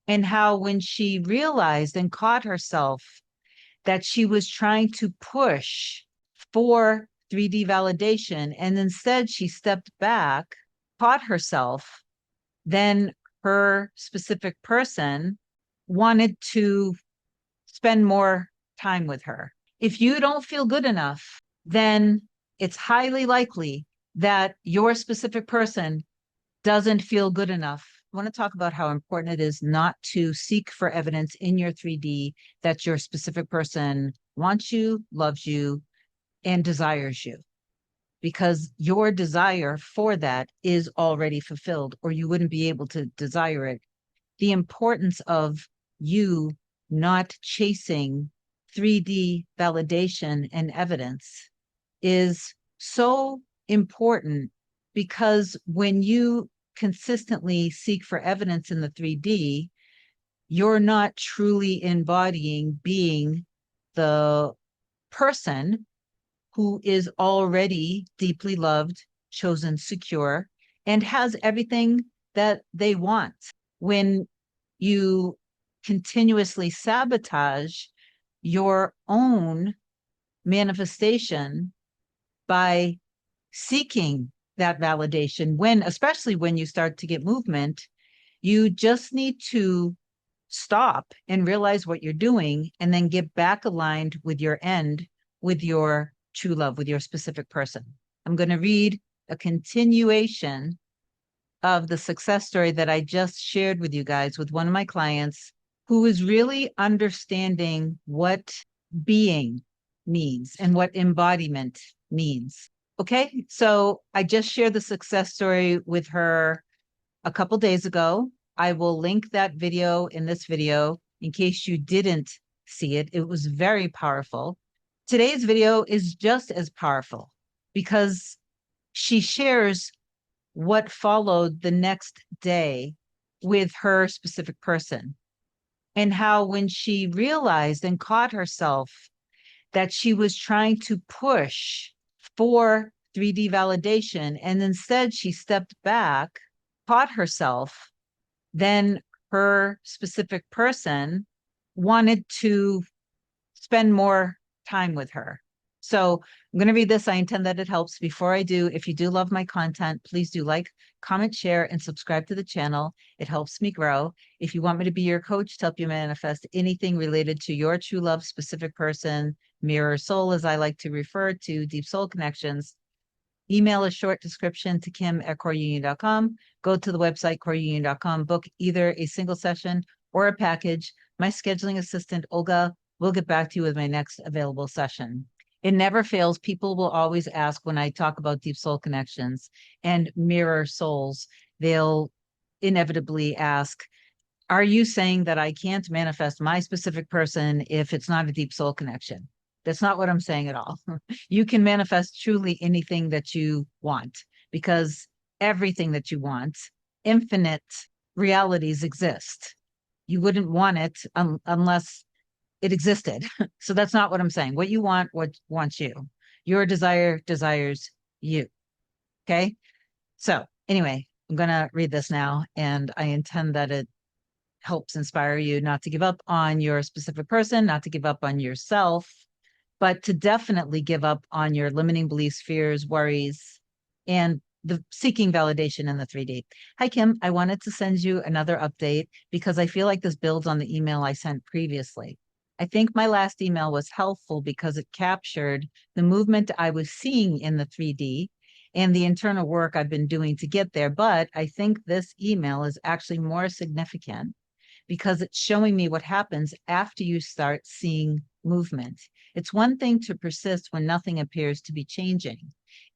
and how when she realized and caught herself that she was trying to push for 3D validation, and instead she stepped back, caught herself, then her specific person wanted to spend more time with her. If you don't feel good enough, then it's highly likely that your specific person doesn't feel good enough. I want to talk about how important it is not to seek for evidence in your 3D that your specific person wants you, loves you, and desires you, because your desire for that is already fulfilled, or you wouldn't be able to desire it. The importance of you not chasing 3D validation and evidence is so important, because when you consistently seek for evidence in the 3D, you're not truly embodying being the person who is already deeply loved, chosen, secure, and has everything that they want. When you continuously sabotage your own manifestation by seeking that validation, when, especially when you start to get movement, you just need to stop and realize what you're doing and then get back aligned with your end, with your true love, with your specific person. I'm going to read a continuation of the success story that I just shared with you guys with one of my clients who is really understanding what being means and what embodiment means. Okay, so I just shared the success story with her a couple days ago. I will link that video in this video in case you didn't see it. It was very powerful. Today's video is just as powerful because she shares what followed the next day with her specific person, and how when she realized and caught herself that she was trying to push for 3D validation, and instead she stepped back, caught herself, then her specific person wanted to spend more time with her. So I'm going to read this. I intend that it helps. Before I do, if you do love my content, please do like, comment, share, and subscribe to the channel. It helps me grow. If you want me to be your coach to help you manifest anything related to your true love, specific person, mirror soul, as I like to refer to, deep soul connections, email a short description to kim@coreunion.com. Go to the website, coreunion.com, book either a single session or a package. My scheduling assistant, Olga, will get back to you with my next available session. It never fails. People will always ask when I talk about deep soul connections and mirror souls, they'll inevitably ask, are you saying that I can't manifest my specific person if it's not a deep soul connection? That's not what I'm saying at all. You can manifest truly anything that you want, because everything that you want, infinite realities exist. You wouldn't want it unless it existed. So that's not what I'm saying. What you want, what wants you. Your desire desires you. Okay. So anyway, I'm going to read this now, and I intend that it helps inspire you not to give up on your specific person, not to give up on yourself, but to definitely give up on your limiting beliefs, fears, worries, and the seeking validation in the 3D. Hi, Kim. I wanted to send you another update because I feel like this builds on the email I sent previously. I think my last email was helpful because it captured the movement I was seeing in the 3D and the internal work I've been doing to get there. But I think this email is actually more significant because it's showing me what happens after you start seeing movement. It's one thing to persist when nothing appears to be changing.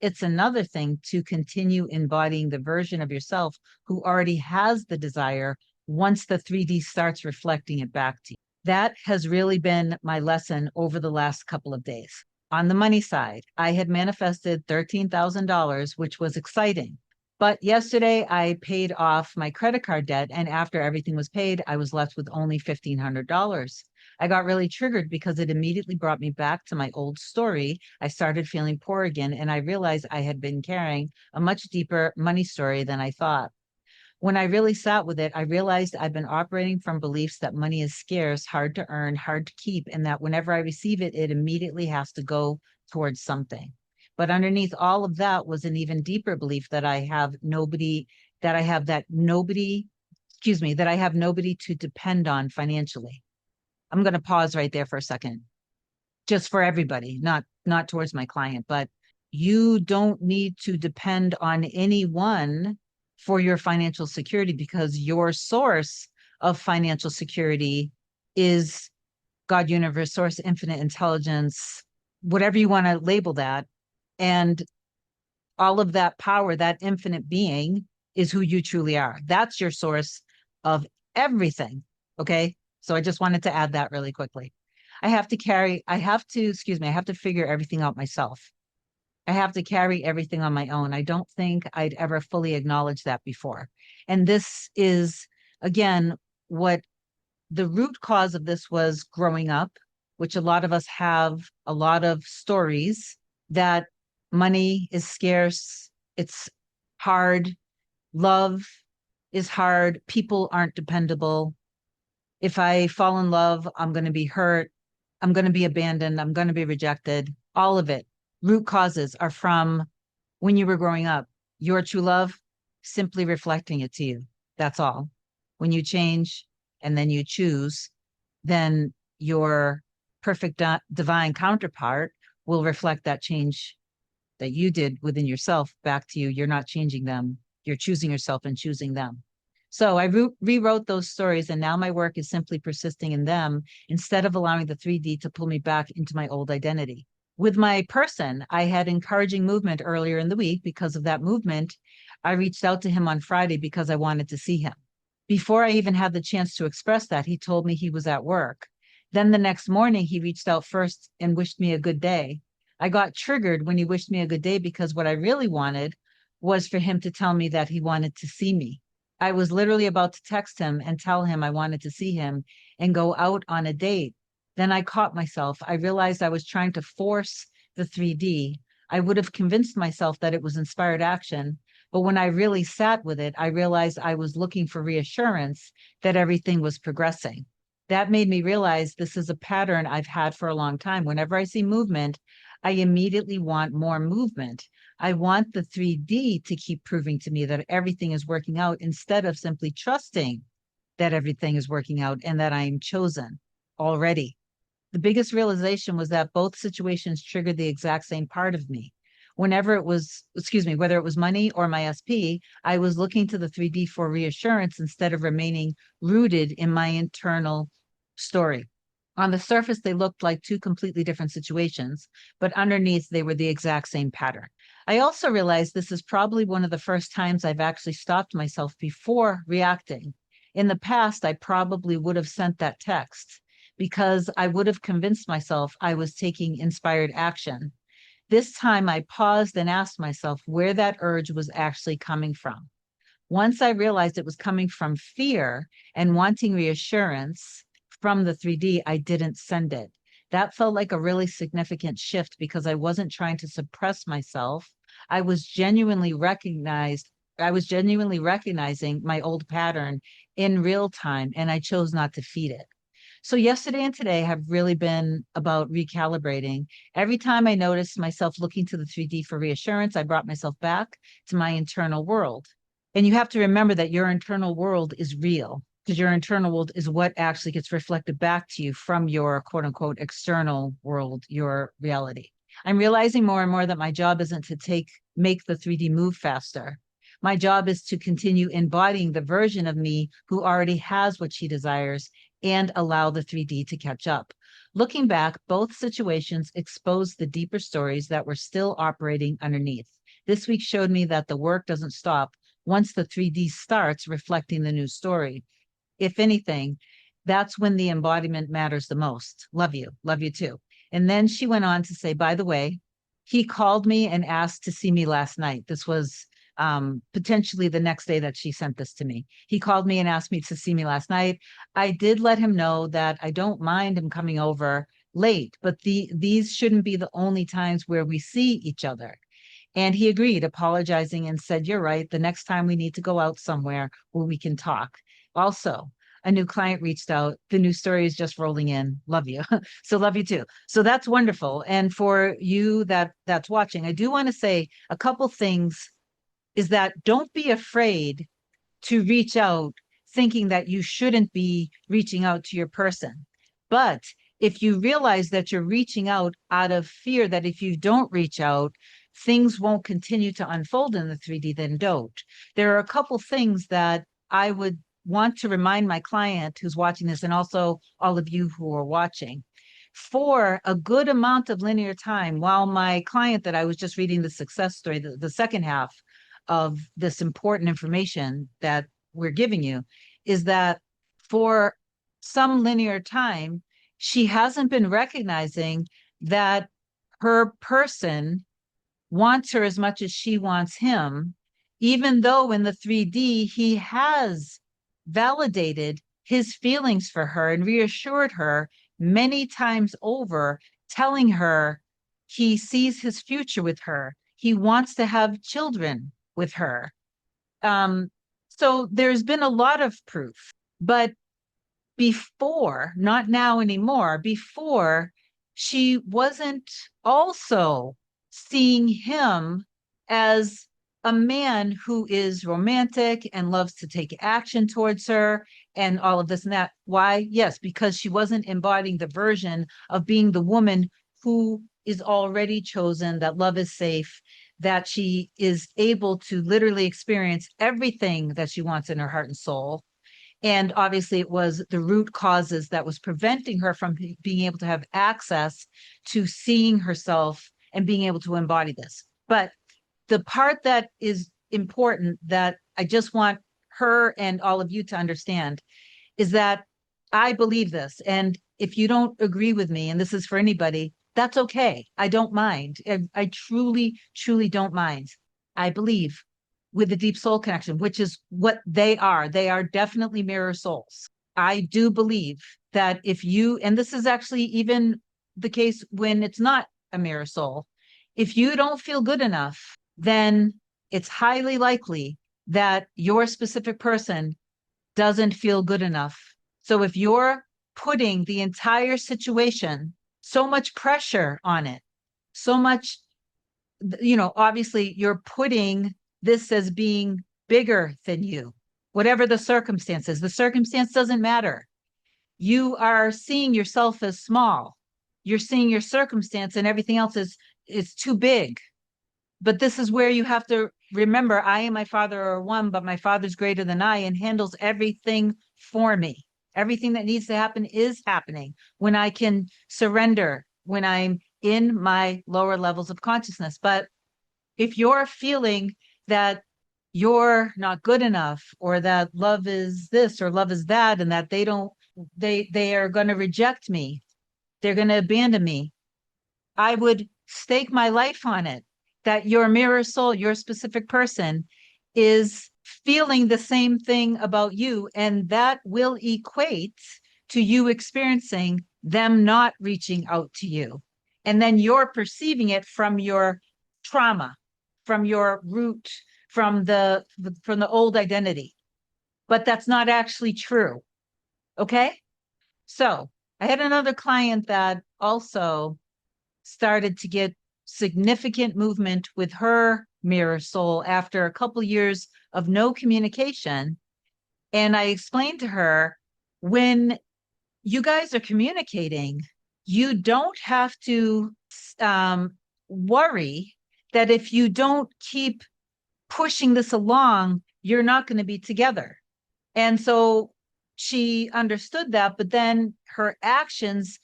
It's another thing to continue embodying the version of yourself who already has the desire once the 3D starts reflecting it back to you. That has really been my lesson over the last couple of days. On the money side, I had manifested $13,000, which was exciting. But yesterday I paid off my credit card debt, and after everything was paid, I was left with only $1,500. I got really triggered because it immediately brought me back to my old story. I started feeling poor again, and I realized I had been carrying a much deeper money story than I thought. When I really sat with it, I realized I've been operating from beliefs that money is scarce, hard to earn, hard to keep, and that whenever I receive it, it immediately has to go towards something. But underneath all of that was an even deeper belief that I have nobody, that I have that nobody, excuse me, that I have nobody to depend on financially. I'm going to pause right there for a second, just for everybody, not towards my client, but you don't need to depend on anyone for your financial security, because your source of financial security is God, universe, source, infinite intelligence, whatever you want to label that. And all of that power, that infinite being, is who you truly are. That's your source of everything. Okay. So I just wanted to add that really quickly. I have to figure everything out myself. I have to carry everything on my own. I don't think I'd ever fully acknowledged that before. And this is, again, what the root cause of this was growing up, which a lot of us have a lot of stories that money is scarce, it's hard, love is hard, people aren't dependable. If I fall in love, I'm going to be hurt, I'm going to be abandoned, I'm going to be rejected. All of it. Root causes are from when you were growing up. Your true love simply reflecting it to you. That's all. When you change and then you choose, then your perfect divine counterpart will reflect that change that you did within yourself back to you. You're not changing them. You're choosing yourself and choosing them. So I rewrote those stories, and now my work is simply persisting in them instead of allowing the 3D to pull me back into my old identity. With my person, I had encouraging movement earlier in the week. Because of that movement, I reached out to him on Friday because I wanted to see him. Before I even had the chance to express that, he told me he was at work. Then the next morning, he reached out first and wished me a good day. I got triggered when he wished me a good day because what I really wanted was for him to tell me that he wanted to see me. I was literally about to text him and tell him I wanted to see him and go out on a date. Then I caught myself. I realized I was trying to force the 3D. I would have convinced myself that it was inspired action. But when I really sat with it, I realized I was looking for reassurance that everything was progressing. That made me realize this is a pattern I've had for a long time. Whenever I see movement, I immediately want more movement. I want the 3D to keep proving to me that everything is working out instead of simply trusting that everything is working out and that I am chosen already. The biggest realization was that both situations triggered the exact same part of me. Whenever it was, excuse me, whether it was money or my SP, I was looking to the 3D for reassurance instead of remaining rooted in my internal story. On the surface, they looked like two completely different situations, but underneath, they were the exact same pattern. I also realized this is probably one of the first times I've actually stopped myself before reacting. In the past, I probably would have sent that text because I would have convinced myself I was taking inspired action. This time, I paused and asked myself where that urge was actually coming from. Once I realized it was coming from fear and wanting reassurance from the 3D, I didn't send it. That felt like a really significant shift because I wasn't trying to suppress myself. I was genuinely recognized. I was genuinely recognizing my old pattern in real time, and I chose not to feed it. So yesterday and today have really been about recalibrating. Every time I noticed myself looking to the 3D for reassurance, I brought myself back to my internal world. And you have to remember that your internal world is real, because your internal world is what actually gets reflected back to you from your quote unquote external world, your reality. I'm realizing more and more that my job isn't to make the 3D move faster. My job is to continue embodying the version of me who already has what she desires and allow the 3D to catch up. Looking back, both situations exposed the deeper stories that were still operating underneath. This week showed me that the work doesn't stop once the 3D starts reflecting the new story. If anything, that's when the embodiment matters the most. Love you too. And then she went on to say, by the way, he called me and asked to see me last night. This was potentially the next day that she sent this to me. He called me and asked me to see me last night. I did let him know that I don't mind him coming over late, but these shouldn't be the only times where we see each other. And he agreed, apologizing, and said, "You're right. The next time we need to go out somewhere where we can talk." Also, a new client reached out. The new story is just rolling in. Love you. So love you too. So that's wonderful. And for you that's watching, I do want to say a couple things is that don't be afraid to reach out thinking that you shouldn't be reaching out to your person. But if you realize that you're reaching out of fear that if you don't reach out, things won't continue to unfold in the 3D, then don't. There are a couple things that I would want to remind my client who's watching this, and also all of you who are watching. For a good amount of linear time, while my client that I was just reading the success story, the second half of this important information that we're giving you, is that for some linear time, she hasn't been recognizing that her person wants her as much as she wants him, even though in the 3D he has validated his feelings for her and reassured her many times over, telling her he sees his future with her. He wants to have children with her. Um, so there's been a lot of proof, but before, not now anymore, before she wasn't also seeing him as a man who is romantic and loves to take action towards her and all of this and that. Why? Yes, because she wasn't embodying the version of being the woman who is already chosen, that love is safe, that she is able to literally experience everything that she wants in her heart and soul. And obviously, it was the root causes that was preventing her from being able to have access to seeing herself and being able to embody this. But the part that is important that I just want her and all of you to understand is that I believe this. And if you don't agree with me, and this is for anybody, that's okay. I don't mind. I truly, truly don't mind. I believe with the deep soul connection, which is what they are. They are definitely mirror souls. I do believe that if you, and this is actually even the case when it's not a mirror soul, if you don't feel good enough, then it's highly likely that your specific person doesn't feel good enough. So if you're putting the entire situation, so much pressure on it, so much, obviously you're putting this as being bigger than you, whatever the circumstances. The circumstance doesn't matter. You are seeing yourself as small. You're seeing your circumstance and everything else is too big. But this is where you have to remember, I and my father are one, but my father's greater than I and handles everything for me. Everything that needs to happen is happening when I can surrender, when I'm in my lower levels of consciousness. But if you're feeling that you're not good enough, or that love is this or love is that, and that they are going to reject me, they're going to abandon me, I would stake my life on it that your mirror soul, your specific person, is feeling the same thing about you. And that will equate to you experiencing them not reaching out to you. And then you're perceiving it from your trauma, from your root, from the old identity. But that's not actually true. Okay. So I had another client that also started to get significant movement with her mirror soul after a couple years of no communication. And I explained to her, when you guys are communicating, you don't have to worry that if you don't keep pushing this along, you're not going to be together. And so she understood that, but then her actions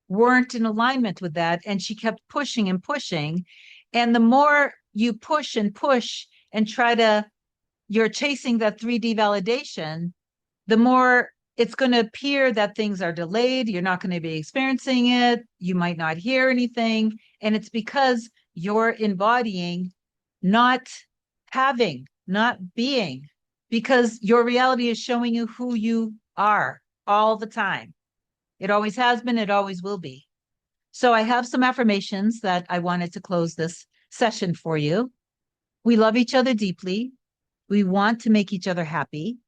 weren't in alignment with that. And she kept pushing and pushing. And the more you push and push and you're chasing that 3D validation, the more it's going to appear that things are delayed. You're not going to be experiencing it. You might not hear anything. And it's because you're embodying not having, not being, because your reality is showing you who you are all the time. It always has been, it always will be. So I have some affirmations that I wanted to close this session for you. We love each other deeply. We want to make each other happy.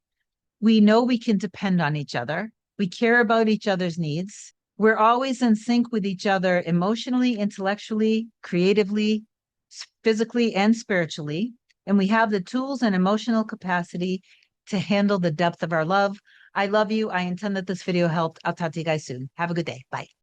We know we can depend on each other. We care about each other's needs. We're always in sync with each other emotionally, intellectually, creatively, physically, and spiritually. And we have the tools and emotional capacity to handle the depth of our love. I love you. I intend that this video helped. I'll talk to you guys soon. Have a good day. Bye.